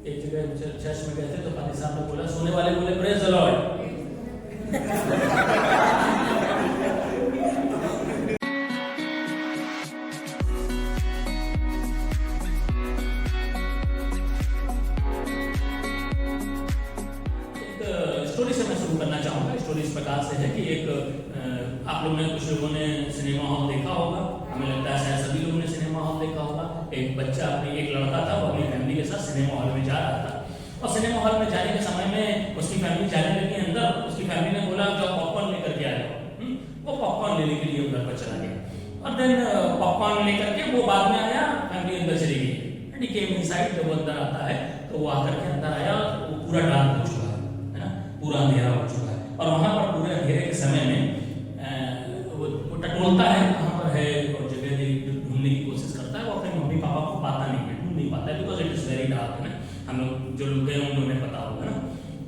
एक जगह चर्च में गए थे तो पादी साहब ने बोला, सोने वाले बोले प्रेज द लॉर्ड। स्टोरी से मैं शुरू करना चाहूँगा। स्टोरी इस प्रकार से है कि एक आप लोग ने, कुछ लोगों ने सिनेमा हॉल देखा होगा, हमें लगता है शायद सभी लोगों ने सिनेमा हॉल देखा होगा। एक बच्चा, एक लड़का था, वो अपनी फैमिली के साथ सिनेमा हॉल में जा रहा था और सिनेमा हॉल में जाने के समय में उसकी फैमिली जाने लगी अंदर। उसकी फैमिली ने बोला जो पॉपकॉर्न लेकर के आ जाओ। वो पॉपकॉर्न लेने के लिए घर पर चला गया और देन पॉपकॉर्न लेकर के वो बाद में आया, फैमिली अंदर चली गई। एंड ही केम इनसाइड, जब वो अंदर आता है तो वो आकर के अंदर आया, वो पूरा डार्क हो चुका है ना, पूरा अंधेरा हो चुका है। और वहां पर पूरे अंधेरे के समय में वो टटोलता है, वहां पर है और जगह ढूंढने की कोशिश करता है। वो अपने मम्मी पापा को पाता नहीं है, ढूंढ नहीं पाता है, because it is very dark है ना। हम लोग जो लोग गए होंगे उन्हें पता होगा ना,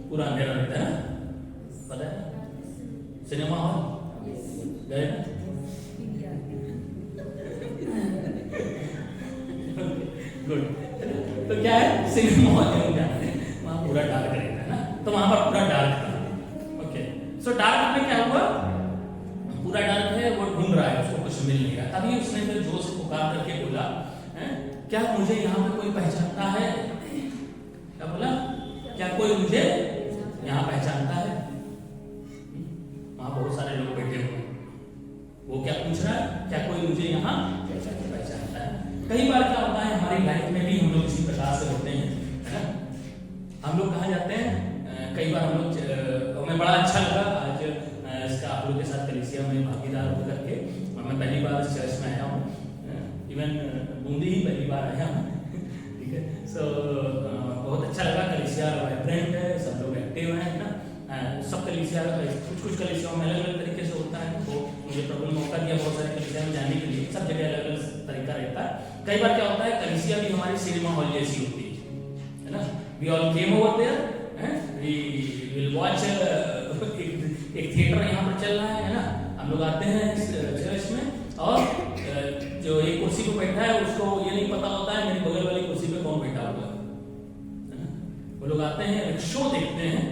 पूरा अंधेरा रहता है ना, पता है। सिनेमा हॉल गए ना, गुड। तो क्या है, सिनेमा हॉल में जाते हैं, वहां पूरा डार्क रहता है ना, तो वहां पर पूरा डार्क था। ओके, सो डार्क में क्या हुआ, पूरा डार्क है, वो ढूंढ रहा है, उसको कुछ मिल नहीं रहा। तभी उसने फिर जोर से पुकार करके बोला, क्या मुझे यहाँ पे कोई पहचानता है? क्या बोला, क्या कोई मुझे यहाँ पहचानता है? वहां बहुत सारे लोग बैठे हुए, वो क्या पूछ रहा है, क्या कोई मुझे यहाँ पहचानता है? कई बार क्या होता है हमारी लाइफ में भी हम लोग इसी प्रकार से होते हैं, है ना। हम लोग कहाँ जाते हैं, कई बार हम लोग, हमें बड़ा अच्छा लगा आज इसका आप लोग के साथ कलीसिया में भागीदार होकर के। मैं पहली बार इस चर्च में आया हूँ, इवन बूंदी ही पहली बार आया हूँ, ठीक है। सो बहुत अच्छा लगा, कलीसिया वाइब्रेंट है, सब लोग एक्टिव हैं ना। सब कलीसिया, कुछ कलीसियाओं में अलग अलग तरीके से होता है, तो मुझे प्रभु ने मौका दिया बहुत सारे कलीसिया में जाने के लिए, सब जगह अलग अलग तरीका रहता है। कई बार क्या होता है, कलीसिया भी हमारी सिनेमा हॉल जैसी होती है ना। We all came over there, we will watch, एक थिएटर यहाँ पर चल रहा है ना। हम लोग आते हैं इस चर्च में और जो एक कुर्सी पे बैठा है उसको ये नहीं पता होता है मेरी बगल वाली कुर्सी पे कौन बैठा हुआ है ना। वो लोग आते हैं, एक शो देखते हैं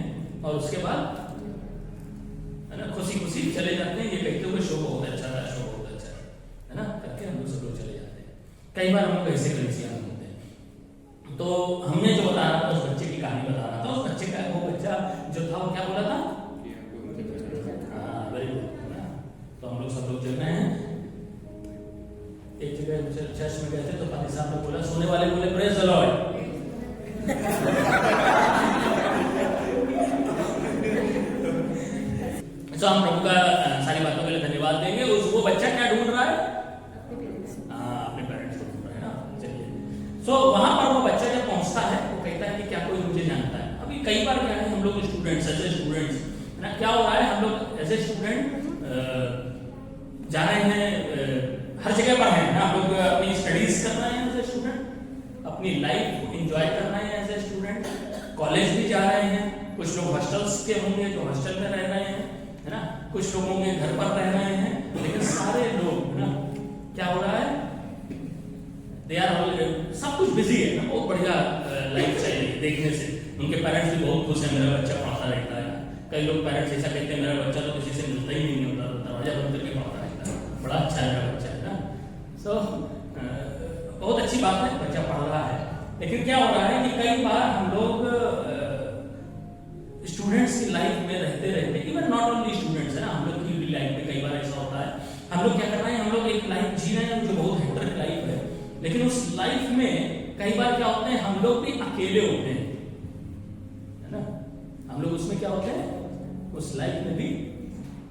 और उसके बाद है ना खुशी खुशी चले जाते हैं, ये कहते हुए शो बहुत अच्छा था, शो बहुत अच्छा है ना, करके हम लोग सब लोग चले जाते हैं। कई बार हम लोग ऐसे कलीसिया में होते हैं। तो हमने जो बता रहा था, उस बच्चे की कहानी बता रहा था, उस बच्चे का, वो बच्चा जो था वो क्या बोला था, वेरी गुड। तो हम लोग सब लोग चल रहे हैं, एक जगह चर्च में गए थे तो पादी साहब ने बोला, सोने वाले बोले प्रेज द लॉर्ड। तो हम प्रभु का सारी बातों के लिए धन्यवाद देंगे। वो बच्चा क्या ढूंढ रहा है, अपने पेरेंट्स को ढूंढ रहा है ना। चलिए, सो वहां पर वो बच्चा जब पहुंचता है वो कहता है कि क्या कोई मुझे जानता है। अभी कई बार क्या है, हम लोग स्टूडेंट्स, एज ए स्टूडेंट्स है ना, क्या हो रहा है, हम लोग एज ए स्टूडेंट जा रहे हैं, हर जगह पर हैं ना। हम लोग अपनी स्टडीज कर रहे हैं एज ए स्टूडेंट, अपनी लाइफ को एंजॉय कर रहे हैं एज ए स्टूडेंट, कॉलेज भी जा रहे हैं। कुछ लोग हॉस्टल्स के होंगे जो हॉस्टल में रह रहे हैं, है ना, कुछ लोगों के घर पर रह रहे हैं, लेकिन सारे लोग है ना, क्या हो रहा है, दे आर ऑल, सब कुछ बिजी है ना, बहुत बढ़िया लाइफ चल रही है देखने से। उनके पेरेंट्स भी बहुत खुश है, मेरा बच्चा पढ़ता रहता है। कई लोग पेरेंट्स ऐसा कहते हैं, मेरा बच्चा तो किसी से मिलता ही नहीं होता, दरवाजा बंद करके पढ़ता रहता है, बड़ा अच्छा है मेरा बच्चा, है ना। सो बहुत अच्छी बात है, बच्चा पढ़ रहा है। लेकिन क्या हो रहा है कि कई बार हम लोग स्टूडेंट्स की लाइफ में रहते रहते, इवन नॉट ओनली स्टूडेंट्स है ना, हम लोग की भी लाइफ में कई बार ऐसा होता है, हम लोग क्या कर रहे हैं, हम लोग एक लाइफ जी रहे हैं जो बहुत हेक्टिक लाइफ है, लेकिन उस लाइफ में कई बार क्या होते हैं, हम लोग भी अकेले होते हैं, है ना। हम लोग उसमें क्या होते हैं, उस लाइफ में भी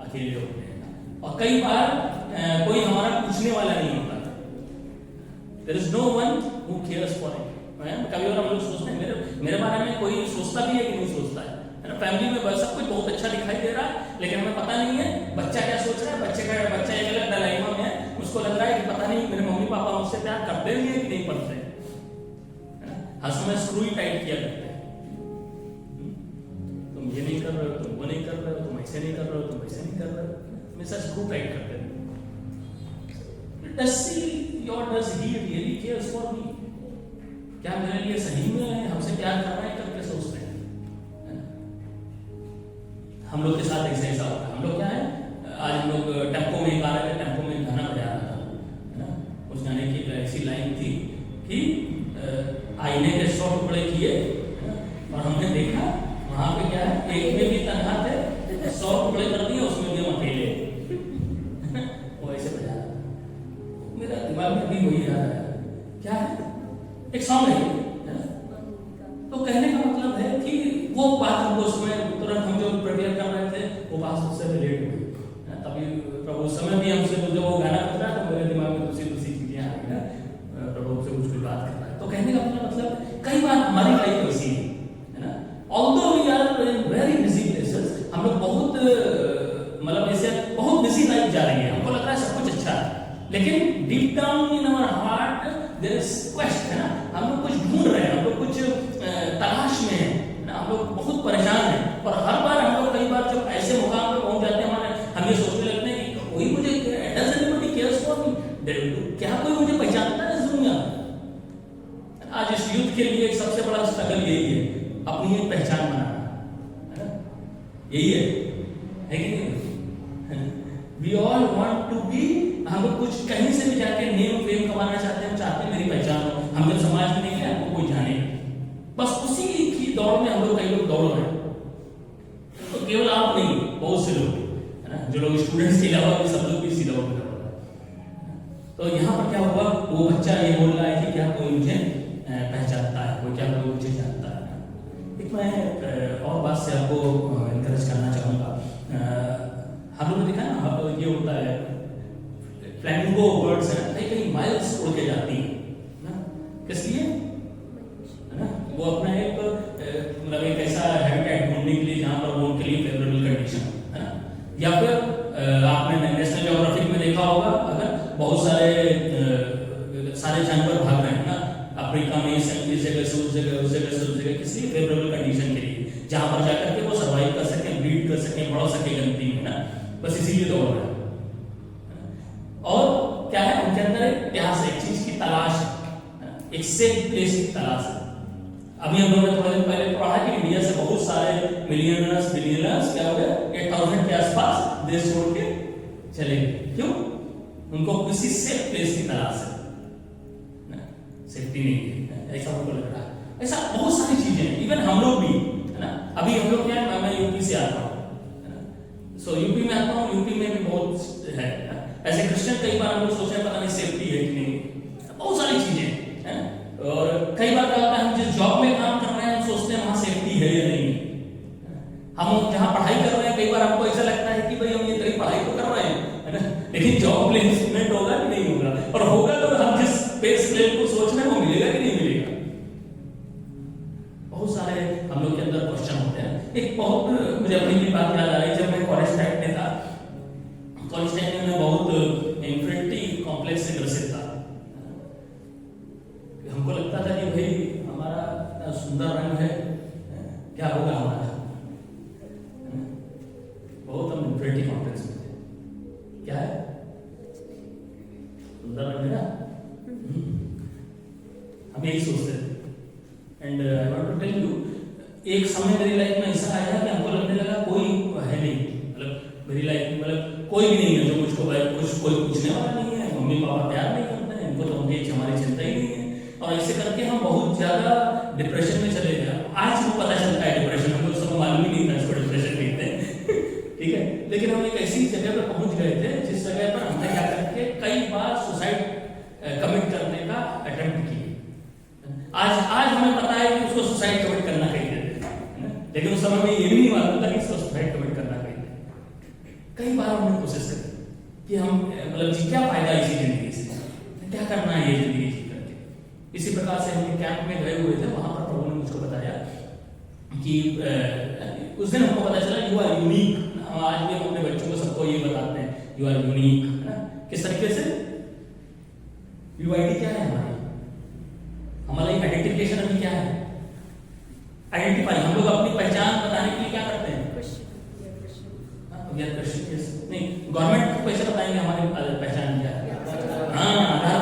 अकेले होते हैं। और कई बार कोई हमारा पूछने वाला नहीं होता, there is no one who cares for it. कभी बार हम लोग सोचते हैं मेरे बारे में कोई सोचता भी है कि नहीं सोचता है ना। फैमिली में सब कुछ बहुत अच्छा दिखाई दे रहा है, लेकिन हमें पता नहीं है बच्चा क्या सोच रहा है। बच्चा एक अलग डायलेमा में है, उसको लग रहा है कि पता नहीं मेरे मम्मी पापा मुझसे प्यार करते भी है कि नहीं करते, है ना। हंस में स्क्रू ही टाइट किया करते हैं, तुम ये नहीं कर रहे हो, तुम वो नहीं कर रहे हो, तुम ऐसे नहीं कर रहे हो, तुम वैसे नहीं कर रहे हो, हमेशा स्क्रू टाइट करते हैं। Does he really cares for me? क्या मेरे लिए सही में हमसे प्यार प्यार कर रहे हैं करके सोचते हैं। हम लोग के साथ ऐसा ऐसा होता है। हम लोग क्या है, आज हम लोग टेम्पो में गा रहे थे, टेम्पो में गाना बजा रहा था, है ना। उस गाने की ऐसी लाइन थी कि आईने के 100 टुकड़े किए और हमने देखा वहां पे क्या है, एक में भी तन्हा थे, 100 टुकड़े कर दिए, उसमें भी हम अकेले। वो ऐसे बजा रहा था, मेरा दिमाग में भी वही आ रहा है, क्या है, एक सॉन्ग है। तो कहने का मतलब है कि वो बात हमको उसमें तुरंत हम जो प्रिपेयर कर रहे थे वो बात उससे रिलेट हुई। तभी प्रभु उस समय भी हमसे जब वो गाना बजा तो मेरे दिमाग में दूसरी दूसरी चीजें आ गई ना, प्रभु से कुछ बात कर रहा है। तो कहने का मतलब कई बार हमारी लाइफ ऐसी है ना, although we are in very busy places, हम लोग बहुत मतलब ऐसे बहुत बिजी लाइफ जा रही है, हमको लग रहा है सब कुछ अच्छा है, लेकिन deep down in our heart there is question, है ना। हम लोग कुछ ढूंढ रहे हैं, हम लोग कुछ तलाश में हैं, हम लोग बहुत परेशान हैं। और हर बार हम लोग कई बार जब ऐसे मुकाम पे पहुंच जाते हैं, हम ये सोचने लगते हैं कि कोई मुझे does anybody cares for me, क्या कोई मुझे पहचानता है इस दुनिया में। आज इस यूथ के लिए एक सबसे बड़ा स्ट्रगल यही है, अपनी एक पहचान बनाना, है ना। यही है कि नहीं? We all want to be, हम लोग कुछ कहीं से भी जाके नेम फेम कमाना चाहते हैं, हम चाहते हैं मेरी पहचान हो, हम जब समाज में निकले हमको कोई जाने, बस उसी की दौड़ में हम लोग कई लोग दौड़ रहे हैं। तो केवल आप नहीं, बहुत से लोग, है ना, जो लोग स्टूडेंट्स के अलावा भी सब लोग भी इसी दौड़ में दौड़ रहे हैं। तो यहाँ पर क्या हुआ, वो बच्चा ये बोल रहा है कि क्या कोई मुझे पहचानता है, कोई क्या कोई मुझे जानता है। एक मैं और बात से आपको इनकरेज करना चाहूँगा। हम लोगों ने देखा ना, ये होता है फ्लैमिंगो बर्ड्स है, कई कई माइल्स उड़ के जाती है ना, किस लिए, है ना, वो अपना एक मतलब एक ऐसा हैबिटेट ढूंढने के लिए जहाँ पर वो उनके लिए फेवरेबल कंडीशन है ना। या फिर आपने नेशनल ज्योग्राफिक में देखा होगा, अगर बहुत सारे जानवर भाग रहे हैं ना अफ्रीका में, इस जगह से उस जगह, उस जगह से उस जगह, किसी फेवरेबल कंडीशन के लिए, जहाँ पर जाकर के वो सर्वाइव कर सके, ब्रीड कर सके, बढ़ सके गंदगी में ना, बस इसीलिए दौड़ रहे हैं। और क्या है, उनके अंदर एक प्यास, एक चीज की तलाश है, एक सेफ प्लेस की तलाश है। अभी हम लोगों ने थोड़े दिन पहले पढ़ा कि इंडिया से बहुत सारे मिलियनर्स बिलियनर्स क्या हो गए, 8000 के आसपास देश छोड़ के चले गए। क्यों? उनको किसी सेफ प्लेस की तलाश है, सेफ्टी नहीं है, ऐसा हमको लग रहा है। ऐसा बहुत सारी चीजें हैं, इवन हम लोग भी, है ना। अभी हम लोग क्या है, मैं यूपी से आता हूँ, है ना, सो यूपी में आता हूँ, यूपी में भी बहुत है ऐसे क्रिश्चियन। कई बार हम लोग सोचते हैं पता नहीं सेफ्टी है कि नहीं, बहुत सारी चीजें हैं। और कई बार क्या होता है, हम जिस जॉब में काम कर रहे हैं हम सोचते हैं वहां सेफ्टी है या नहीं। हम जहाँ पढ़ाई कर रहे हैं कई बार हमको ऐसा लगता है कि भाई हम ये तरह पढ़ाई तो कर रहे हैं, है ना, लेकिन जॉब प्लेसमेंट होगा कि नहीं होगा, और होगा तो हम जिस बेस प्लेन को सोच रहे हैं वो मिलेगा कि नहीं मिलेगा। बहुत सारे हम लोग के अंदर क्वेश्चन होते हैं। एक बहुत मुझे अपनी भी बात याद आ रही, जब मैं कॉलेज टाइम में था, कॉलेज टाइम में मैं बहुत इंफिनिटी कॉम्प्लेक्स से ग्रसित था। हमको लगता था कि भाई हमारा सुंदर रंग है, क्या होगा हमारा, बहुत हम इंफिनिटी कॉम्प्लेक्स में थे। क्या है, सुंदर रंग है ना, हम यही सोचते थे। And I want to tell you, एक समय मेरी लाइफ में ऐसा आया कि हमको लगने लगा कोई है नहीं, मतलब मेरी लाइफ में मतलब कोई भी नहीं है जो मुझको कोई पूछने वाला नहीं है, मम्मी पापा प्यार नहीं करते हैं, इनको तो उनकी हमारी चिंता ही नहीं है। और ऐसे करके हम बहुत ज्यादा डिप्रेशन में चले गए। आज हमको पता चलता है डिप्रेशन, हमको सब मालूम ही नहीं था इसको डिप्रेशन कहते हैं। ठीक है, लेकिन हम एक ऐसी जगह पर पहुंच गए थे जिस जगह पर हमने क्या करके कई बार सुसाइड कमिट करने का अटेम्प्ट किया। आज हमें पता है कि उसको सुसाइड कमिट करना कहीं देते हैं, लेकिन उस समय में ये भी नहीं मालूम था कि उसको सुसाइड कमिट करना कहीं देते। कई बार हमने कोशिश करी कि हम मतलब जी क्या फायदा इसी जिंदगी से, क्या करना है ये जिंदगी जी करके। इसी प्रकार से हम कैंप में गए हुए थे, वहां पर प्रभु ने मुझको बताया कि उस दिन हमको पता चला यू आर यूनिक। आज भी हम अपने बच्चों को सबको ये बताते हैं यू आर यूनिक, है ना। किस तरीके से यूआईडी क्या है हमारा आइडेंटिफिकेशन अभी क्या है, आइडेंटिफाई, हम लोग अपनी पहचान बताने के लिए क्या करते हैं, नहीं गवर्नमेंट को कैसे बताएंगे हमारी पहचान क्या है। हाँ, आधार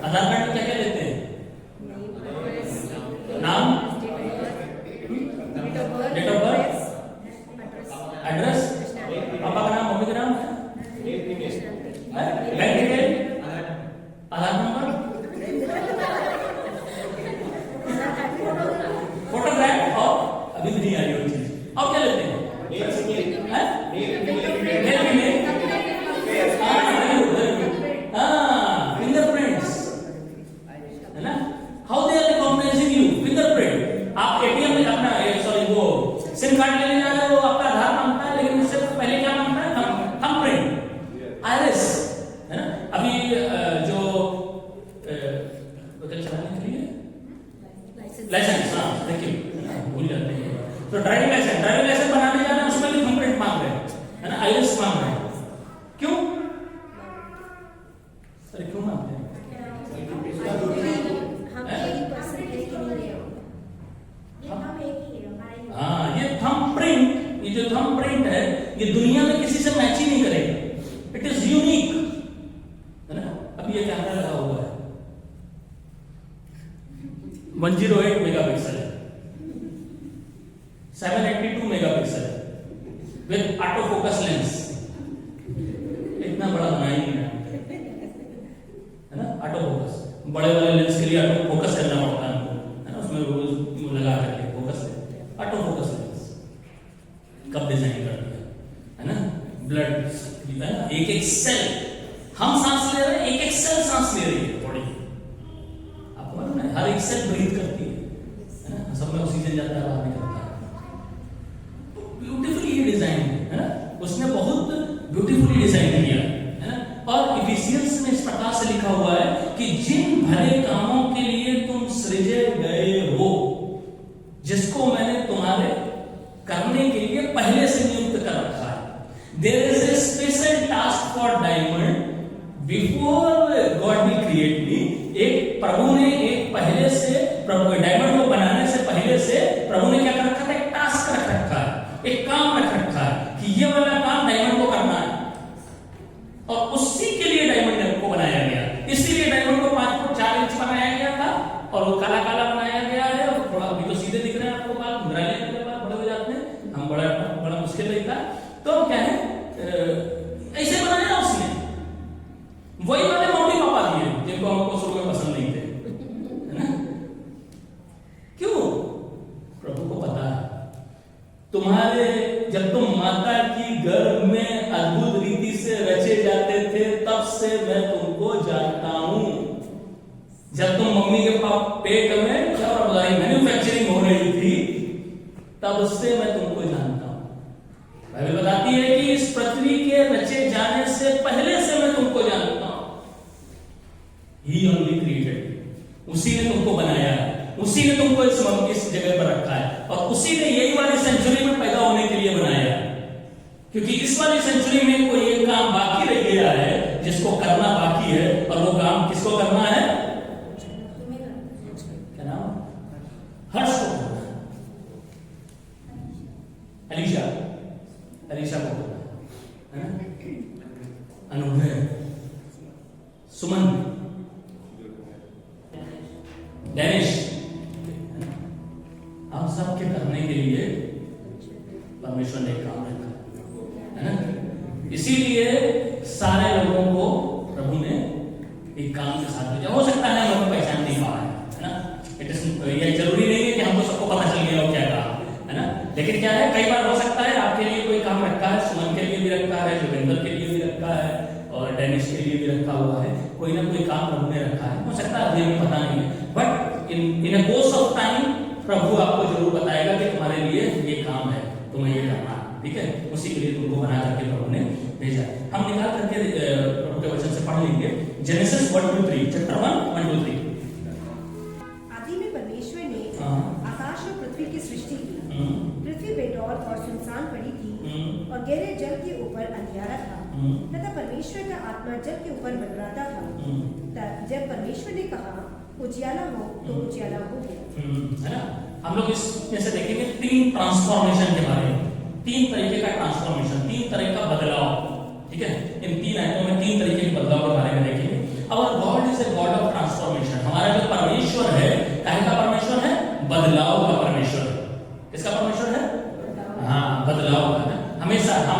कार्ड में क्या क्या लेते हैं, नाम, लाइसेंस, हाँ देखिए भूल जाते हैं। तो ड्राइविंग लाइसेंस बनाने जाना है, उसमें भी थंबप्रिंट मांग रहे हैं, है ना, आइरिस मांग रहे हैं। क्यों? अरे क्यों मांगते हैं? हाँ, ये थंबप्रिंट, ये जो थंबप्रिंट है ये दुनिया में किसी से मैच ही नहीं करेगा, इट इज यूनिक, है ना। अब ये कैमरा लगा हुआ है, 108 मेगापिक्सल है, 782 मेगापिक्सल है विद ऑटो फोकस लेंस। इतना बड़ा बनाया ही नहीं है ना, ऑटो फोकस। बड़े वाले लेंस के लिए ऑटो फोकस करना पड़ता है हमको, है ना, उसमें रोज लगा करके फोकस है। ऑटो फोकस लेंस कब डिजाइन कर दिया, है ना। ब्लड है ना, एक एक सेल, हम सांस ले रहे हैं, एक एक सेल सांस ले रही है बॉडी, आपको मालूम है, हर एक सेल ब्रीथ करती है ना, सब में ऑक्सीजन जाता है, बाहर निकलता है। ब्यूटीफुली डिजाइन है ना, उसने बहुत ब्यूटीफुली डिजाइन किया है ना। और इफिशियंस में इस प्रकार से लिखा हुआ है कि जिन भले कामों के लिए तुम सृजे गए हो, जिसको मैंने तुम्हारे करने के लिए पहले से नियुक्त कर रखा है। There is a special task for diamond before God will create me. एक प्रभु ने एक पहले से, प्रभु डायमंड को बनाने से पहले से प्रभु ने क्या कर रखा था, एक टास्क रख रखा है, एक काम रख रखा है कि ये वाला काम डायमंड को करना है, और उसी के लिए डायमंड को बनाया गया। इसीलिए डायमंड को 5 फुट 4 इंच बनाया गया था, और वो काला काला बनाया गया है, और थोड़ा अभी तो सीधे दिख रहे हैं आपको, बाल घुराने के बाद बड़े हो जाते हैं, हम बड़ा मुश्किल रहता है। तो क्या है, ऐसे बनाया ना उसने, वही वाले मम्मी पापा दिए जिनको हमको शुरू में पसंद नहीं थे, है ना। क्यों? प्रभु को पता है तुम्हारे, जब तुम माता की गर्भ में अद्भुत रीति से रचे जाते थे, तब से मैं तुमको जानता हूं। जब तुम मम्मी के पेट में क्या मैन्युफैक्चरिंग हो रही थी, तब से मैं तुमको जानता हूं। बाइबल बताती है कि इस पृथ्वी के रचे जाने से पहले से मैं तुमको जानता हूं। ही ओनली क्रिएटेड, उसी ने तुमको बनाया है, उसी ने तुमको इस जगह पर रखा है, और उसी ने यही वाली सेंचुरी में पैदा होने के लिए बनाया है। क्योंकि इस वाली सेंचुरी में कोई एक काम बाकी रह गया है जिसको करना बाकी है, और वो काम किसको करना है? क्या नाम? हर्ष को करना है, अलीशा को करना है, अनुभव, सुमन, डैनिश, हम सब के करने के लिए परमेश्वर ने काम रखा है ना। इसीलिए सारे लोगों को प्रभु ने एक काम के साथ भेजा। हो सकता है हम लोग पहचान नहीं पा रहे हैं, है ना। इट इज, ये जरूरी नहीं है कि हमको सबको पता चल गया हो क्या काम, है ना। लेकिन क्या है, कई बार हो सकता है आपके लिए कोई काम रखा है, सुमन के लिए भी रखा है, जोगिंदर के लिए भी रखा है, और डेनिश के लिए भी रखा हुआ है। कोई ना कोई काम प्रभु ने रखा है, हो सकता है अभी हमें पता नहीं है, but in a course of time प्रभु आपको जरूर बताएगा कि तुम्हारे लिए ये काम है, तुम्हें ये करना है, ठीक है। उसी के लिए तुमको बना करके प्रभु ने भेजा। हम निकाल करके प्रभु के वचन से पढ़ लेंगे, जेनेसिस 1-3, चैप्टर 1-3। आदि में परमेश्वर ने आकाश और पृथ्वी की सृष्टि की। पृथ्वी बेडौल और सुनसान पड़ी थी, और गहरे जल के ऊपर अंधियारा था, तथा परमेश्वर का आत्मा जल के ऊपर मंडराता था। तब जब परमेश्वर ने कहा उजियाला हो, तो उजियाला हो गया, है ना। हम लोग इसमें से देखेंगे 3 ट्रांसफॉर्मेशन के बारे में, 3 तरीके का ट्रांसफॉर्मेशन, 3 तरह का बदलाव, ठीक है। इन 3 आयतों में 3 तरीके के बदलाव के बारे में देखेंगे। और God is a god of transformation. हमारा जो परमेश्वर है, काहे का परमेश्वर है? बदलाव का परमेश्वर है। किसका परमेश्वर है? हाँ, बदलाव का। हम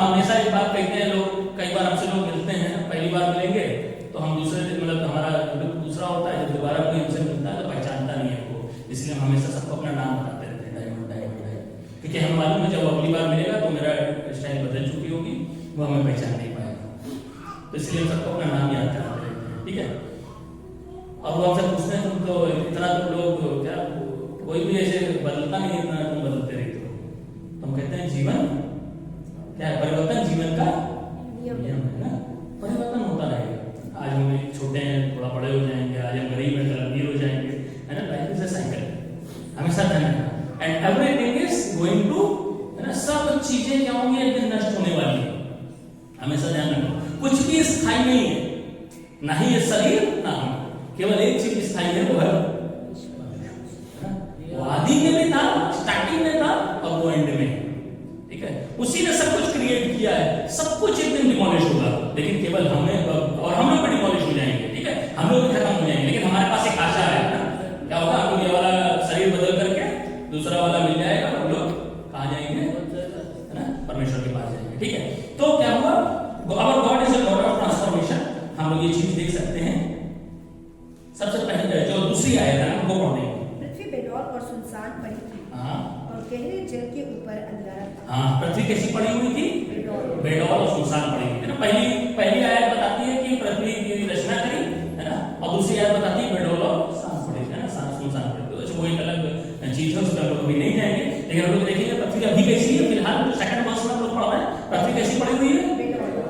हमेशा एक बात कहते हैं, लोग कई बार हमसे लोग मिलते हैं, पहली बार मिलेंगे तो हम दूसरे दिन, मतलब हमारा लुक दूसरा होता है, जब दोबारा कोई हमसे मिलता है तो पहचानता नहीं है वो, इसलिए हम हमेशा सबको अपना नाम बताते रहते हैं, डायमंड, क्योंकि हम मालूम है जब अगली बार मिलेगा तो मेरा स्टाइल बदल चुकी होगी, वो हमें पहचान नहीं पाएगा, तो इसलिए हम सबको अपना नाम याद कराते रहते हैं, ठीक है। और वो हमसे पूछते हैं तुम तो इतना, तुम लोग क्या कोई भी ऐसे बदलता नहीं, इतना तुम बदलते रहते हो। तो हम कहते हैं जीवन क्या है? परिवर्तन जीवन का नियम है ना, परिवर्तन होता रहेगा। आज हम छोटे हैं, थोड़ा बड़े हो जाएंगे, आज हम गरीब हैं, कल अमीर हो जाएंगे, है ना। लाइफ इज अ साइकिल, हमेशा ध्यान रखना। And everything is going to, है ना, सब चीजें क्या होंगी, एक दिन नष्ट होने वाली है। हमेशा ध्यान रखना, कुछ भी स्थायी नहीं है, ना ही ये शरीर ना हम, केवल एक चीज स्थायी है, वो है वो आदि में भी था, स्टार्टिंग में था और वो एंड में। ठीक है, उसी ने सब कुछ क्रिएट किया है, सब कुछ एक दिन डिमोलिश होगा, लेकिन केवल हमें और हम लोग भी डिमोलिश हो जाएंगे। ठीक है, हम लोग भी खत्म हो जाएंगे, लेकिन हमारे पास एक आशा है ना, क्या होगा, हम लोग ये वाला शरीर बदल करके दूसरा वाला मिल जाएगा, हम लोग कहाँ जाएंगे, है ना, परमेश्वर के पास जाएंगे। ठीक है, तो क्या हुआ, our God is a God of transformation. हम लोग ये चीज देख सकते हैं। सबसे पहले जो दूसरी आयत है वो पढ़ेंगे। पृथ्वी बेडौल और सुनसान पड़ी थी, और गहरे जल के ऊपर अंधियारा था। हाँ, पृथ्वी कैसी पड़ी हुई थी, बेडौल और सुनसान पड़ी हुई थी ना। पहली आयत बताती है कि पृथ्वी की रचना करी, है ना, और दूसरी आयत बताती है बेडौल और सुनसान पड़ी, है ना, सुनसान पड़ी। तो वो एक अलग चीज है, उसमें हम लोग अभी नहीं जाएंगे, लेकिन हम लोग देखेंगे पृथ्वी अभी कैसी है। फिलहाल सेकंड वर्ष में हम लोग पढ़ रहे हैं, पृथ्वी कैसी पड़ी हुई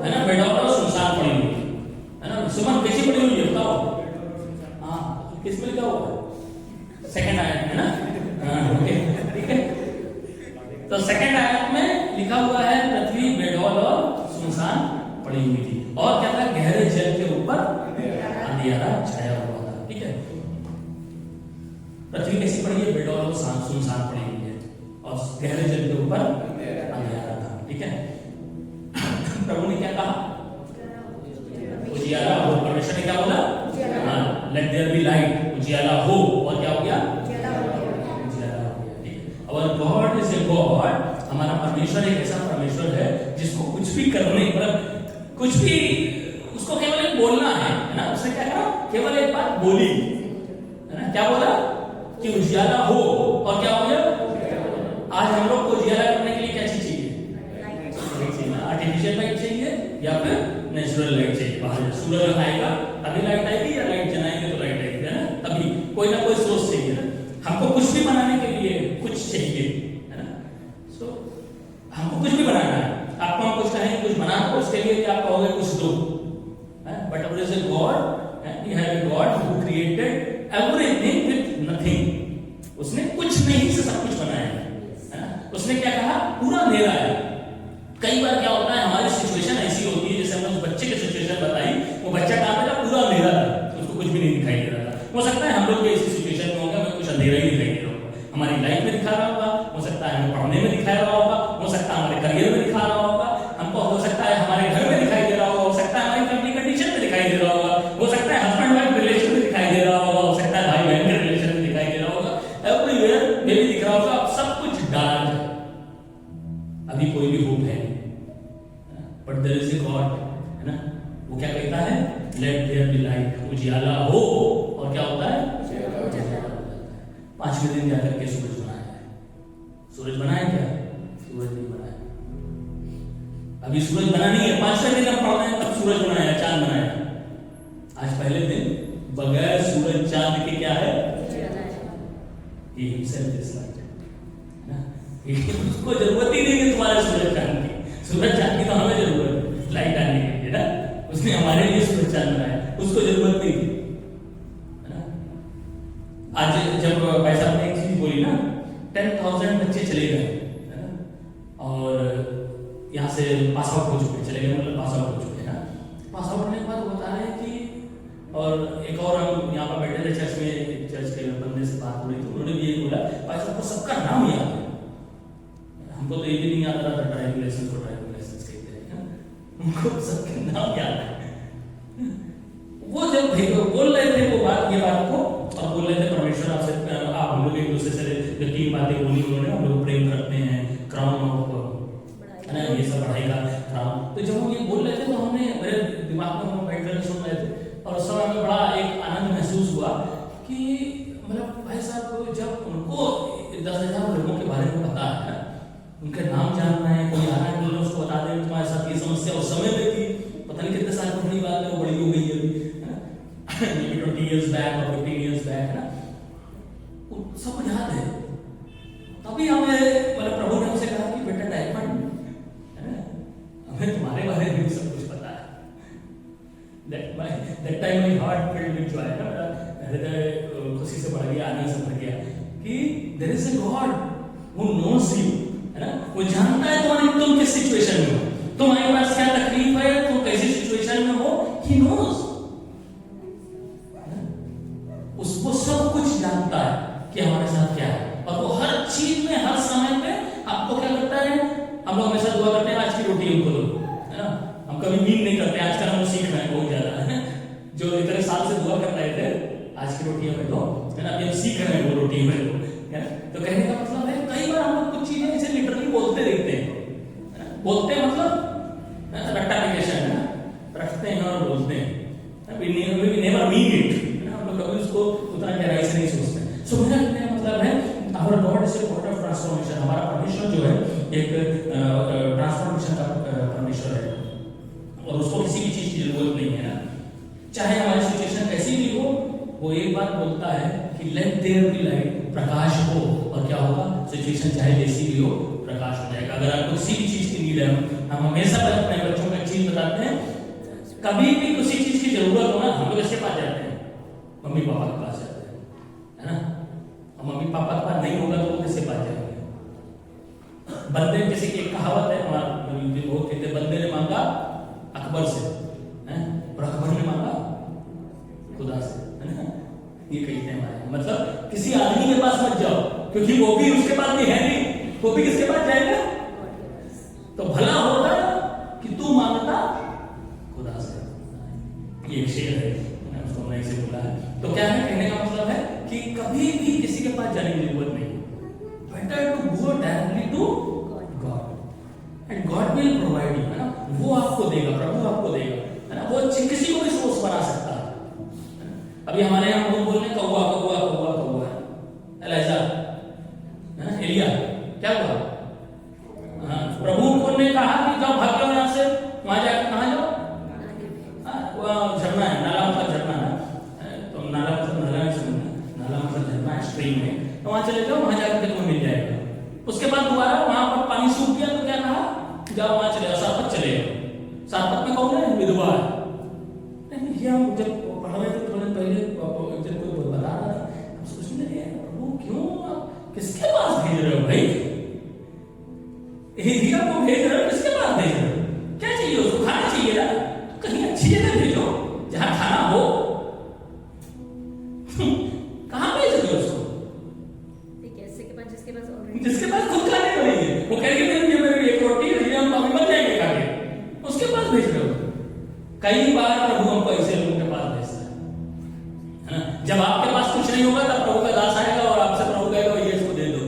है ना, बेडौल और सुनसान पड़ी हुई है ना। सुमन कैसी पड़ी हुई है बताओ, हाँ, किसमें लिखा हुआ है, सेकंड आयत में ना, ओके, ठीक है। तो सेकंड आयत में लिखा हुआ है पृथ्वी बेडौल और सुनसान पड़ी हुई थी, और क्या था, गहरे जल के ऊपर अंधियारा छाया हुआ था। ठीक है, पृथ्वी कैसी पड़ी है, बेडौल और सुनसान पड़ी हुई है, और गहरे जल के ऊपर अंधियारा था। ठीक है, प्रभु ने क्या कहा, उजियाला हो, परमेश्वर ने क्या बोला, हाँ, लेट देयर बी लाइट, उजियाला हो, और क्या हो गया, उजियाला हो गया। ठीक है, और गॉड इज ए गॉड, हमारा परमेश्वर एक ऐसा परमेश्वर है जिसको कुछ भी करने, मतलब कुछ भी, उसको केवल एक बोलना है ना। उसने क्या कहा, केवल एक बात बोली, है ना, क्या बोला कि उजियाला हो, और क्या हो गया। आज हम लोग को उजियाला करने के लिए क्या चीज चाहिए, आर्टिफिशियल लाइट चाहिए या फिर नेचुरल लाइट चाहिए। बाहर सूरज आएगा तभी लाइट आएगी, या लाइट जलाएंगे तो लाइट आएगी, है ना, तभी कोई ना कोई सोर्स चाहिए ना। हमको कुछ भी बनाने के लिए कुछ चाहिए, है ना। सो हमको कुछ भी बनाना है, आपको हम कुछ कहेंगे कुछ बना दो, उसके लिए आप कहोगे कुछ दो, but there is a God, we have a God who created everything with nothing. उसने कुछ नहीं से सब कुछ बनाया है ना। उसने क्या कहा, पूरा अंधेरा है। कई बार क्या होता है, हमारी सिचुएशन ऐसी होती है, जैसे हमने उस बच्चे की सिचुएशन बताई, वो बच्चा कहाँ था, पूरा अंधेरा था, उसको कुछ भी नहीं दिखाई दे रहा था। हो सकता है हम लोग भी ऐसी सिचुएशन में होगा, हमें कुछ अंधेरा ही दिखाई दे रहा होगा, हमारी लाइफ में दिखा रहा होगा, हो सकता है हमें पढ़ने में दिखा रहा होगा, हो सकता है हमारे करियर में दिखा रहा होगा, हमको हो सकता है हमारे घर में दिखाई दे रहा होगा, हो सकता है हमारी फैमिली कंडीशन में दिखाई दे रहा होगा, हो सकता है हस्बैंड वाइफ रिलेशन में दिखाई दे रहा होगा, हो सकता है भाई बहन के रिलेशन में दिखाई दे रहा होगा, एवरीवेयर में भी दिख रहा होगा, सब कुछ डार्क है, अभी कोई भी होप है, but there is a God, है ना। वो क्या कहता है, लेट देयर बी लाइट, उजियाला हो, और क्या होता है, उजियाला हो जाता है। 5वें दिन जाकर के सूरज बनाया है। सूरज बनाया क्या, सूरज नहीं बनाया, अभी सूरज बना नहीं है। 5वें दिन हम पढ़ रहे हैं तब सूरज बनाया, चांद बनाया। आज पहले दिन बगैर सूरज चांद के क्या है, ये हिमसेल्फ इज लाइट, है ना। उसको जरूरत ही नहीं है तुम्हारे सूरज चांद की, सूरज चांद की तो हमें जरूरत है लाइट आने के लिए ना। उसने हमारे लिए सूरज चांद बनाया, उसको जरूरत नहीं थी, है ना। आज जब भाई साहब ने एक चीज बोली ना, 10,000 बच्चे चले गए, है ना, और यहाँ से पास आउट हो चुके, चले गए मतलब पास आउट हो चुके हैं ना। पास आउट होने के बाद वो बता रहे हैं कि, और एक और हम यहाँ पर बैठे थे चर्च में, चर्च के बंदे से बात हो रही थी, उन्होंने भी यही बोला, भाई साहब को सबका नाम याद है, हमको तो ये भी नहीं याद रहा था ड्राइविंग लाइसेंस को ड्राइविंग लाइसेंस कहते हैं, उनको सबके नाम याद है। वो जब बोल रहे थे वो बात, ये बात को, और बोल रहे थे परमेश्वर आपसे, आप हम लोग एक दूसरे से जो 3 बातें बोली उन्होंने, हम लोग प्रेम करते हैं, क्राउन ऑफ, है ना, ये सब पढ़ाई का क्राउन। तो जब हम ये बोल रहे थे तो हमने, मेरे दिमाग में हम बैठ कर सुन रहे थे, और उस समय हमें बड़ा एक आनंद महसूस हुआ कि मतलब भाई साहब जब उनको 10,000 लोगों के बारे में पता है, उनके नाम जानना है, कोई आ रहा है तो उसको बता दें तुम्हारे साथ ये समस्या उस समय में थी, पता नहीं कितने साल पुरानी बात है, वो बड़ी हो गई है अभी, है ना, 20 years बैक और 15 years बैक, है ना, सब याद है। तभी हमें मतलब प्रभु ने हमसे कहा कि बेटा डायमंड, है ना, हमें तुम्हारे बारे में भी सब कुछ पता है। That time my heart filled with joy, ना, मेरा हृदय खुशी से भर गया, आनंद से भर गया कि there is is a God who knows you, है ना? वो जानता है तुम किस सिचुएशन में हो, तुम्हारे पास क्या तकलीफ है, तुम कैसी सिचुएशन में हो, ही नोस। उसको सब कुछ जानता है कि हमारे साथ क्या है, और वो हर चीज में हर समय पे आपको क्या करता है। हम लोग हमेशा दुआ करते हैं आज की रोटी हमको दो, है ना? हम कभी मीन नहीं करते, आजकल हम सीख रहे हैं बहुत ज्यादा, है जो इतने साल से दुआ कर रहे थे आज की रोटी हमें दो, है ना? अभी हम सीख रहे हैं वो रोटी हमें दो, है ना? तो कहने का मतलब है कई बार हम लोग कुछ चीजें ऐसे लिटरली बोलते देखते हैं, बोलते मतलब रट्टाफिकेशन, है ना? रखते हैं और बोलते हैं, नेवर मीन इट, हम लोग कभी उसको उतना गहराई से नहीं सोचते। सो मेरा कहने का मतलब है our God is a God of transformation. हमारा परमेश्वर जो है एक ट्रांसफॉर्मेशन का परमेश्वर है, और उसको किसी भी चीज की जरूरत नहीं है ना, चाहे हमारी सिचुएशन कैसी भी हो। वो एक बात बोलता है कि लेट देयर बी लाइट, प्रकाश हो, और क्या होगा, सिचुएशन चाहे जैसी भी हो प्रकाश हो जाएगा। अगर आपको किसी भी चीज की नीड है, हम हमेशा अपने बच्चों को एक चीज बताते हैं, कभी भी किसी चीज की जरूरत हो ना, हम लोग इसके पास जाते हैं, मम्मी पापा के पास जाते हैं, है ना? और मम्मी पापा के पास नहीं होगा तो वो किसके पास जाएंगे? बंदे, किसी की एक कहावत है, हमारे लोग कहते, बंदे ने मांगा अकबर से, है? और अकबर ने मांगा खुदा से, है ना? ये कहते हैं हमारे, मतलब किसी आदमी के पास मत जाओ, क्योंकि वो भी उसके पास भी है नहीं, वो भी किसके पास जाएगा? तो भला होगा कि तू मांगता खुदा से। ये एक शेर है, उसको हमने इसे बोला है। तो क्या है, कहने का मतलब है कि कभी भी किसी के पास जाने की जरूरत नहीं, better to go directly to God and God will provide you, है ना? वो आपको देगा, प्रभु आपको देगा, है ना? वो किसी को भी सोर्स बना सकता है। अभी हमारे यहाँ लोग बोल रहे हैं कौवा कौवा कौवा कौवा, एलिजा, एलिया, क्या हुआ? प्रभु ने कहा कि जाओ भाग जाओ यहाँ से, वहां जाकर कहाँ जाओ, झरना है, नाला मतलब झरना है, तो नाला मतलब नाला नहीं समझना, नाला मतलब झरना है, स्ट्रीम में, तो वहां चले जाओ, वहां जाकर के तुम्हें मिल जाएगा। उसके बाद दोबारा वहां पर पानी सूख गया तो क्या कहा, जाओ वहां चले जाओ, सारपत चले जाओ। सारपत में कौन है? विधवा है। ये हम जब पढ़ रहे थे थोड़े पहले, जब कोई बता रहा था, हम सोचने लगे प्रभु क्यों आप किसके पास भेज रहे हो भाई, एलिया को भेज रहे हो, किसके पास भेज रहे हो? क्या चाहिए उसको? खाना चाहिए ना, कहीं अच्छी जगह भेजो जहां खाना हो। कहां भेज रहे हो उसको? ऐसे के पास जिसके पास ऑलरेडी, जिसके पास खुद खाने को नहीं है, वो कहेंगे ये मेरी एक रोटी है, हम अभी बन जाएंगे खा के, उसके पास भेज रहे हो। कई बार प्रभु हमको ऐसे लोगों के पास भेजता है ना? जब आपके पास कुछ नहीं होगा तब प्रभु का दास आएगा और आपसे प्रभु कहेगा ये इसको दे दो,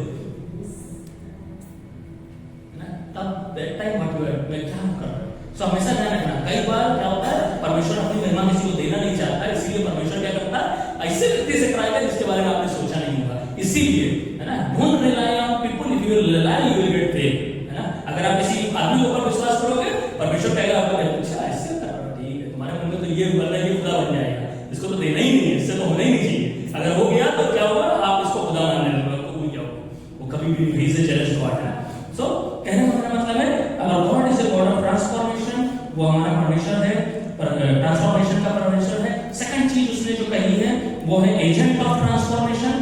है ना? तब that time what you are, मैं क्या कर रहा हूं। सो हमेशा ध्यान रखना, कई बार क्या होता है, परमेश्वर अपनी महिमा किसी को देना नहीं चाहता, इसीलिए परमेश्वर क्या करता है, ऐसे व्यक्ति से कराएगा जिसके बारे में आपने सोचा नहीं होगा। इसीलिए, है ना, don't rely on people, if you rely you will get faith, है ना? अगर आप किसी आदमी के ऊपर विश्वास करोगे, परमेश्वर कहेगा आपको, अच्छा ऐसे कर रहा, ठीक है, तुम्हारे मन में तो ये बनना, ये खुदा बन जाएगा, इसको तो देना ही नहीं है, इससे तो होना ही नहीं चाहिए। अगर हो गया तो क्या होगा, आप इसको खुदा मानने लगोगे, आपको भूल जाओगे, वो कभी भी नहीं से जेलस गॉड है। सो कहने का मतलब है, अगर God is a God of transformation, वो हमारा परमेश्वर है, ट्रांसफॉर्मेशन का परमेश्वर है। सेकंड चीज उसने जो कही है वो है एजेंट ऑफ ट्रांसफॉर्मेशन।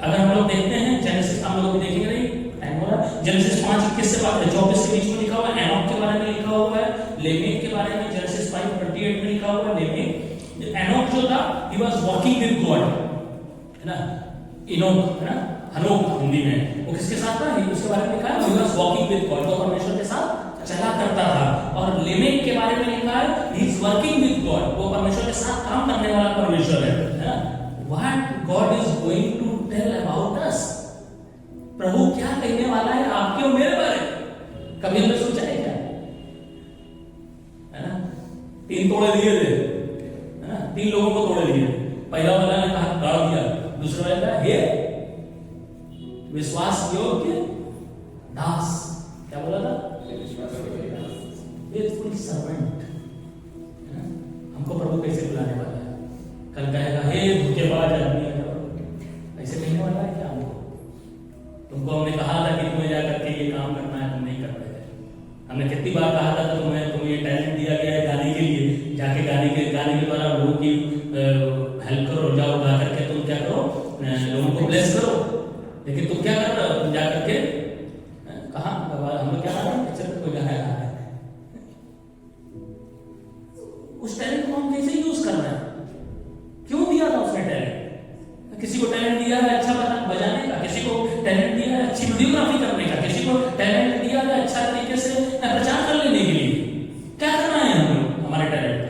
अगर हम लोग देखते हैं जेनेसिस, हम लोग भी देखेंगे, नहीं टाइम हो रहा है, जेनेसिस 5:21 से 24 के बीच में लिखा हुआ है, एनोक के बारे में लिखा हुआ है, लेमेक के बारे में जेनेसिस 5:28 में लिखा हुआ है। लेमेक, एनोक जो था, he was walking with God, है ना? इनोक, है ना, हनोक हिंदी में, वो किसके साथ था, उसके बारे में लिखा है, he was walking with God, वो परमेश्वर के साथ चला करता था। और लेमेक के बारे में लिखा है, he is working with God, वो परमेश्वर के साथ काम करने वाला परमेश्वर है ना? What God is going to tell about us, प्रभु क्या कहने वाला है आपके और मेरे बारे में, कभी हमने सोचा है क्या? है ना? 3 तोड़े दिए थे, है ना? 3 लोगों को तोड़े दिए, पहला वाला ने कहा गाड़ दिया, दूसरा वाला कहा हे विश्वास योग्य दास, क्या बोला था? Faithful servant. हमको प्रभु कैसे बुलाने वाला है? कल कहेगा हे धोखेबाज आदमी, ऐसे कहने वाला है क्या हमको? तुमको हमने कहा था कि तुम्हें जाकर के ये काम करना है, तुम नहीं कर रहे थे। हमने कितनी बार कहा था कि तुम्हें ये टैलेंट दिया गया है गाने के लिए, जाके गाने के द्वारा लोगों की हेल्प करो, जाओ गा करके तुम क्या करो, लोगों को ब्लेस करो, लेकिन तुम क्या कर रहे हो, तुम जा करके कहा हम लोग क्या कर रहे हैं, चल कोई गाना गा रहा है। उस टैलेंट को हम कैसे यूज कर रहे हैं, क्यों दिया था उसने टैलेंट? किसी को टैलेंट दिया है अच्छा बजाने का, किसी को टैलेंट दिया है अच्छी वीडियोग्राफी करने का, किसी को टैलेंट दिया है अच्छा तरीके से प्रचार कर लेने के लिए। क्या करना है हम लोग हमारे टैलेंट का?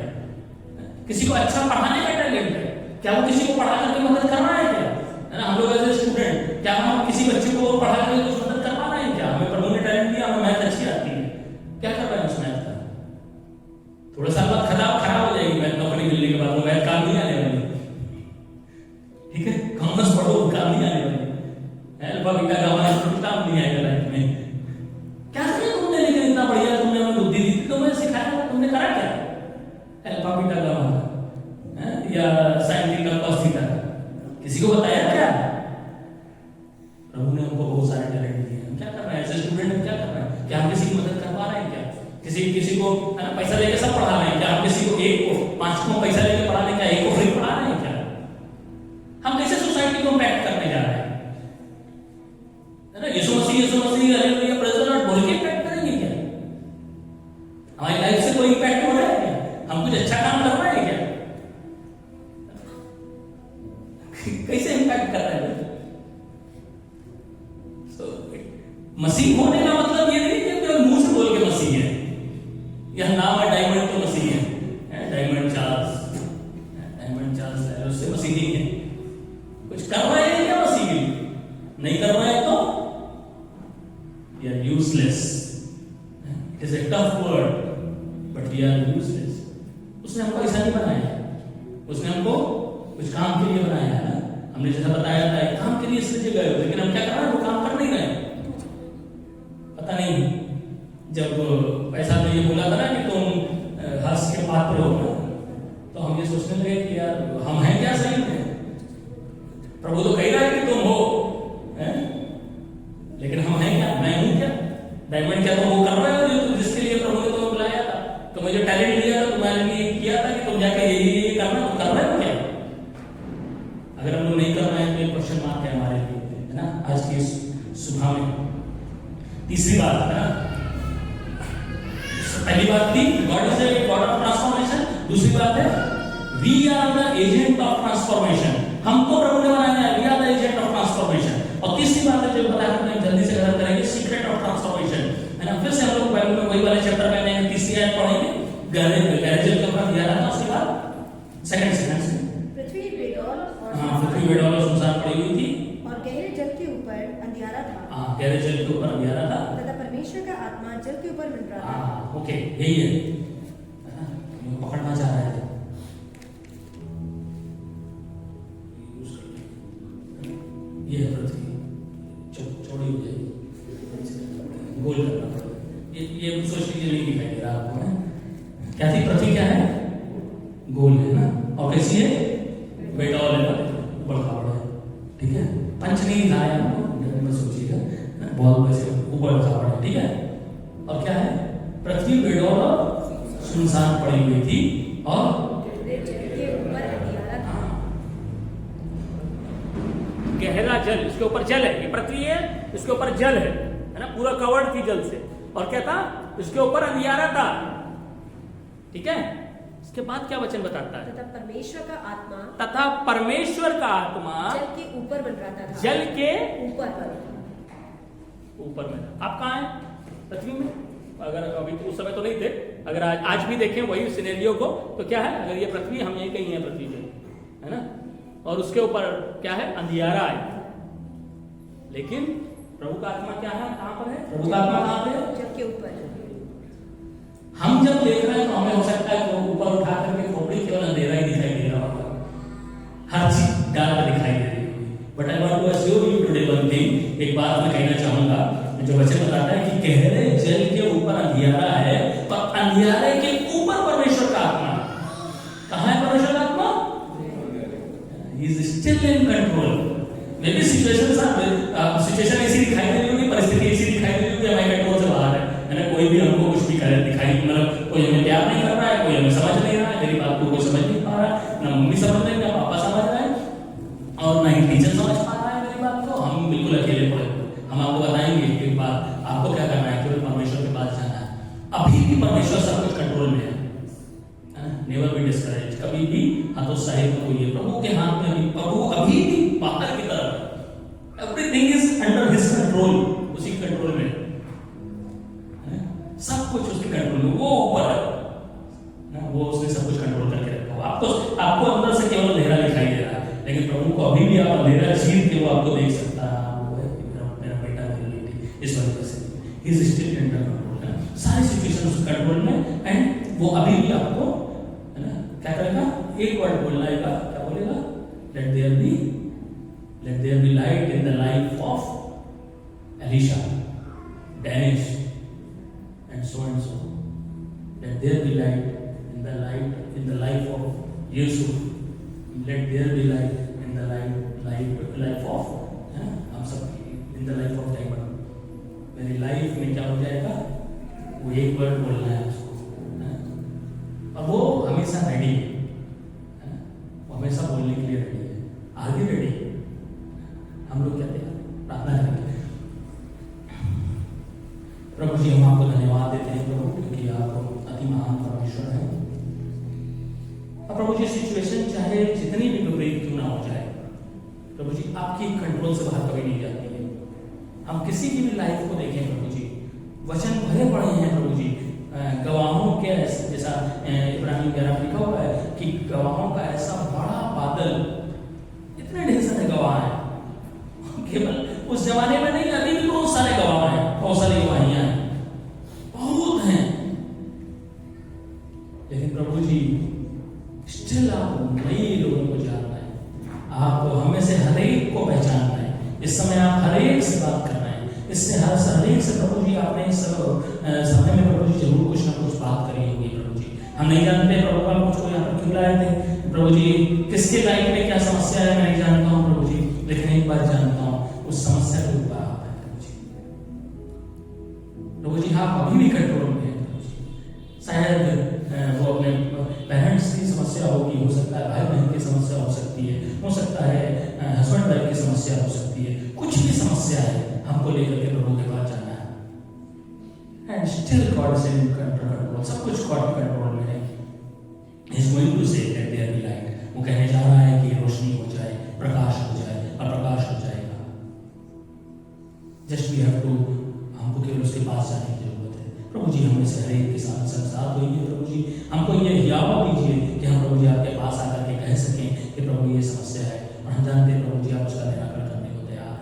किसी को अच्छा पढ़ाने का टैलेंट है, क्या वो किसी को पढ़ा करके मदद कर रहा है क्या? है ना, हम लोग एज ए स्टूडेंट क्या हम किसी बच्चे को पढ़ा करके कुछ मदद कर पा रहे हैं क्या? हमें प्रभु ने टैलेंट दिया, हमें मैथ अच्छी आती है, क्या कर रहे हैं उस मैथ का? थोड़ा सा बात खराब हो जाएगी मैथ, नौकरी मिलने के बाद वो मैथ काम नहीं आने वाली, ठीक है? कॉमर्स पढ़ो काम नहीं आने वाली, अल्फा बीटा गामा काम नहीं आएगा लाइफ में। क्या किया तुमने, लेकिन इतना बढ़िया तुमने हमें बुद्धि दी थी, तुम्हें सिखाया, तुमने करा क्या? अल्फा बीटा गामा या साइन थीटा कॉस थीटा किसी को बताया क्या? प्रभु ने हमको बहुत सारे टैलेंट दिए हैं, क्या कर रहे हैं एज ए स्टूडेंट? हम क्या कर रहे हैं? क्या हम किसी की मदद कर पा रहे हैं क्या? किसी को है ना पैसा लेके सब पढ़ा रहे हैं क्या? हम किसी को एक को 5 को पैसा लेके पढ़ा रहे हैं क्या? एक को फ्री पढ़ा रहे हैं क्या? हम कैसे सोसाइटी को इम्पैक्ट करने जा रहे हैं? है ना, यीशु मसीह हालेलुया प्रेज़ द लॉर्ड बोल के इम्पैक्ट करेंगे क्या? हमारी लाइफ से कोई इम्पैक्ट हो रहा है क्या? हम कुछ अच्छा काम कर रहे हैं क्या? कैसे इम्पैक्ट कर रहे हैं? मसीह होने का मतलब ये नहीं कि केवल मुंह से बोल के मसीह है, यह नाम है डायमंड तो मसीह है, डायमंड चार्ल्स है, उससे मसीह नहीं है। कुछ कर रहे हैं क्या मसीह के लिए? नहीं कर रहे हैं तो we are useless. It is a tough word but we are useless. उसने हमको ऐसा नहीं बनाया, उसने हमको कुछ काम के लिए बनाया है ना। हमने जैसा बताया था एक काम के लिए इसलिए गए हो, लेकिन हम क्या कर रहे हैं, वो काम कर नहीं रहे। पता नहीं जब पैसा तो ये बोला था ना कि तुम हर्ष के पात्र हो ना, तो हम ये सोचने लगे कि यार हम हैं क्या सही में? प्रभु तो कह रहा है कि तुम हो, लेकिन हम हैं क्या? मैं हूं क्या? डायमंड क्या तुम वो कर रहे हो जो जिसके लिए प्रभु ने तुम्हें बुलाया था? तुम्हें जो टैलेंट दिया था, तुम्हारे लिए किया था कि तुम जाके ये करना, तुम कर रहे हो क्या? अगर हम लोग नहीं कर रहे हैं तो ये क्वेश्चन मार्क है हमारे लिए, है ना, आज की सुबह में। तीसरी बात है ना, पहली बात थी god is a god of transformation, दूसरी बात है we are the agent of transformation. हमको प्रभु ने बनाया है, we are the agent of transformation. और तीसरी बात है जो बता रहे हैं, जल्दी से खत्म करेंगे, सीक्रेट ऑफ ट्रांसफॉर्मेशन, है ना। फिर से हम लोग बाइबल में वही वाले चैप्टर में आएंगे, तीसरी आयत पढ़ेंगे, गैरेजल के ऊपर दिया था, उसके बाद सेकंड से पृथ्वी बेडौल और सुनसान पड़ी हुई थी और गहरे जल के ऊपर अंधियारा था। हाँ, गहरे जल के ऊपर अंधियारा था तथा परमेश्वर का आत्मा जल के ऊपर मंडरा था। हाँ, ओके, यही है ना, पकड़ना चाह रहा है। ये है पृथ्वी, छोड़ी हो जाएगी, गोल करना पड़ेगा। ये सोच लीजिए, नहीं दिखाई दे रहा आपको, है क्या थी पृथ्वी? क्या है? गोल है ना, और कैसी है? बेडौल है ना, बड़खाड़ है, ठीक है। पंच नहीं दिखाया आपको, में सोचिएगा, बहुत वैसे ऊपर खाड़ है, ठीक है। और क्या है? पृथ्वी बेडौल और सुनसान पड़ी हुई थी और गहरा जल, इसके ऊपर जल है, ये पृथ्वी है, इसके ऊपर जल है ना, पूरा कवर्ड थी जल से। और क्या था? इसके ऊपर अंधियारा था, ठीक है। इसके बाद क्या वचन बताता है? तथा परमेश्वर का आत्मा जल के ऊपर मंडराता था। जल के ऊपर में। आप कहाँ हैं? पृथ्वी में। अगर अभी तो उस समय तो नहीं थे, अगर आज भी देखें वही सिनेरियो को, तो क्या है, अगर ये पृथ्वी, हम यहीं कहीं हैं पृथ्वी पे, है ना, और उसके ऊपर क्या है? अंधियारा है। लेकिन प्रभु का आत्मा क्या है? कहां पर है? प्रभु का आत्मा कहां पे है? जल के ऊपर। हम जब देख रहे हैं तो हमें हो सकता है वो ऊपर उठा करके खोपड़ी केवल अंधेरा ही दिखाई दे रहा होगा, हर चीज डार्क दिखाई दे रही है। But I want to assure you today one thing, एक बात मैं कहना चाहूंगा, जो वचन बताता है कि गहरे जल के ऊपर अंधियारा है, पर अंधियारे के ऊपर परमेश्वर का आत्मा। कहां है परमेश्वर का आत्मा? He is still in control. May be situation ऐसी दिखाई दे रही होगी, परिस्थिति ऐसी दिखाई दे रही होगी, हमारे कंट्रोल से बाहर है ना। कोई भी हमको कुछ भी करे दिखाई, मतलब कोई हमें प्यार नहीं कर रहा है, कोई हमें समझ नहीं रहा है, मेरी बात को कोई समझ नहीं पा रहा है, ना मम्मी समझ रही है, ना पापा समझ रहे हैं, और ना ही टीचर समझ पा रहा है मेरी बात को। हम बिल्कुल अकेले हम आपको बताएंगे एक बात, आपको क्या करना है, केवल परमेश्वर के पास जाना है। अभी भी परमेश्वर सब कुछ कंट्रोल में है। नेवर बी डिस्करेज, कभी भी हतोत्साहित मत होइए। प्रभु के हाथ में अभी, प्रभु अभी भी बाहर की तरफ, everything is under his control, उसी कंट्रोल में सब कुछ उसके कंट्रोल में, वो ऊपर है, वो उसने सब कुछ कंट्रोल करके रखा हुआ। आपको अंदर से केवल अंधेरा दिखाई दे रहा है, लेकिन प्रभु को अभी भी आप अंधेरा चीर के वो आपको देख सकता है। वो है मेरा बेटा, मेरी बेटी, इस वजह से he is still under control है, सारी सिचुएशन उसके कंट्रोल में। एंड वो अभी भी आपको है ना क्या करेगा, एक वर्ड बोलना है, क्या बोलेगा, let there be light in the life of Elisha, Danish and so, let there be light in the life of Yusuf, let there be light in the life of हम सब, in the life of Diamond। मेरी life में क्या हो जाएगा, वो एक word बोलना है उसको, और वो हमेशा रेडी है, वो हमेशा बोलने के लिए रेडी है, आगे रेडी है। हम लोग कहते हैं प्रार्थना करेंगे। प्रभु जी, हम आपको धन्यवाद देते हैं प्रभु, क्योंकि आप अति महान परमेश्वर हैं। और प्रभु जी, सिचुएशन चाहे जितनी भी विपरीत क्यों ना हो जाए, प्रभु जी आपकी कंट्रोल से बाहर कभी नहीं जाती है। हम किसी की भी लाइफ को देखें प्रभु जी, वचन भरे पड़े हैं प्रभु जी, गवाहों के जैसा इब्राहिम 11 लिखा हुआ है कि गवाहों का ऐसा बड़ा बादल, इतने ढेर सारे गवाह हैं, केवल उस जमाने में नहीं, अभी भी बहुत सारे गवाह हैं, बहुत सारी गवाहियां हैं, बहुत हैं, लेकिन प्रभु जी स्टिल आप नए लोगों को जानना है, आपको हमें से हर एक को पहचानना है। इस समय आप हर एक से बात कर रहे हैं, इससे हर एक से प्रभु जी आपने इस समय में प्रभु जी जरूर कुछ ना कुछ बात करी होगी प्रभु जी। हम नहीं जानते प्रभु आप मुझको यहाँ पर क्यों लाए थे प्रभु जी, किसके लाइफ में क्या समस्या है मैं नहीं जानता हूँ प्रभु जी, लेकिन एक बात जानता हूँ, उस समस्या के ऊपर आप है प्रभु जी, आप अभी भी कंट्रोल में हैं प्रभु जी। शायद वो अपने पेरेंट्स की समस्या होगी, हो सकता है भाई बहन की समस्या हो सकती है, हो सकता है हस्बैंड वाइफ की समस्या हो सकती है, कुछ भी समस्या है, हमको लेकर के प्रभु के पास जाना है। And still God is in control, सब कुछ गॉड के कंट्रोल में है। He is going to say that there be light, वो कहने जा रहा है कि रोशनी हो जाए, प्रकाश हो जाए, और प्रकाश हो जाएगा। जस्ट वी हैव टू, हमको केवल उसके पास जाने की जरूरत है। प्रभु जी हमें से हर एक के साथ संसार होइए प्रभु जी, हमको ये हियावा दीजिए कि हम प्रभु जी आपके पास आकर के कह सकें कि प्रभु ये समस्या है, और हम जानते हैं प्रभु जी आप उसका निराकरण करने को तैयार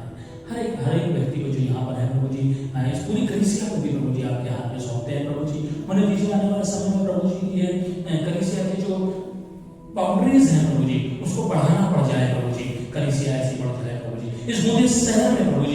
हैं। हर एक व्यक्ति को जो यहाँ पर है प्रभु जी, इस पूरी कलीसिया को भी प्रभु जी आपके हाथ में सौंपते हैं प्रभु जी। होने दीजिए आने वाले समय में प्रभु जी ये कलीसिया की जो बाउंड्रीज हैं प्रभु जी, उसको बढ़ाना पड़ जाए प्रभु जी, कलीसिया ऐसी बढ़ जाए प्रभु जी। इस पूरे शहर में प्रभु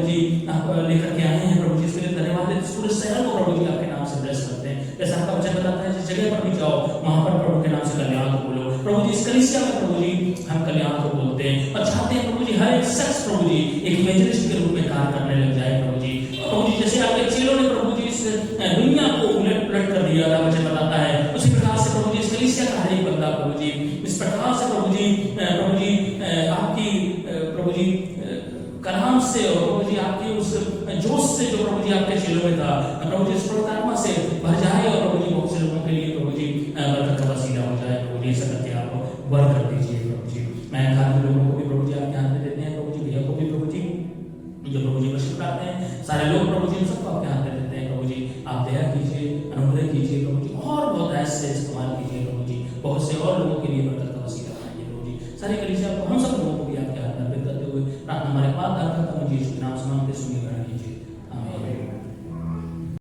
जी आप लेकर के आए हैं प्रभु जी, इसके लिए धन्यवाद है। इस पूरे शहर को प्रभु जी आपके नाम से ब्लेस करते हैं, जैसा आपका वचन बताता है, जिस जगह पर भी जाओ वहां पर प्रभु के नाम से कल्याण को बोलो प्रभु जी। इस कलीसिया में प्रभु जी हम कल्याण को बोलते हैं और चाहते हैं प्रभु जी हर एक शख्स प्रभु जी एक इवेंजलिस्ट के रूप में कार्य करने लग जाए प्रभु जी। प्रभु जी जैसे आपके चेलों ने प्रभु जी इस दुनिया को उलट पलट कर दिया था, वचन बताता है, उसी प्रकार से प्रभु जी इस कलीसिया का हर एक बंदा प्रभु जी इस प्रकार से प्रभु जी आपकी प्रभु जी कलाम से और प्रभु जी आपकी उस जोश से जो प्रभु जी आपके चेलों में था, प्रभु जी इस पवित्र आत्मा से भर जाए और प्रभु जी बहुत से लोगों के लिए प्रभु जी बरकत का वसीला हो जाए प्रभु जी। ऐसा करके आप वर कर दीजिए प्रभु जी। मैं खाली लोगों को भी प्रभु जी आपके हाथ में देते हैं प्रभु जी, भैया को भी प्रभु जी जो प्रभु जी वर्शिप करते हैं, सारे लोग प्रभु जी सबको आपके हाथ में देते हैं प्रभु जी। आप दया कीजिए, अनुग्रह कीजिए प्रभु जी, और बहुत ऐसे इस्तेमाल कीजिए प्रभु जी, बहुत से और लोगों के लिए बरकत का वसीला बनाइए प्रभु जी। सारी कलीसिया को हम सब लोगों को भी आपके हाथ में अर्पित करते हुए प्रार्थना हमारे पास दाता प्रभु जी नाम से मांगते सुनिए, ग्रहण कीजिए, आमीन।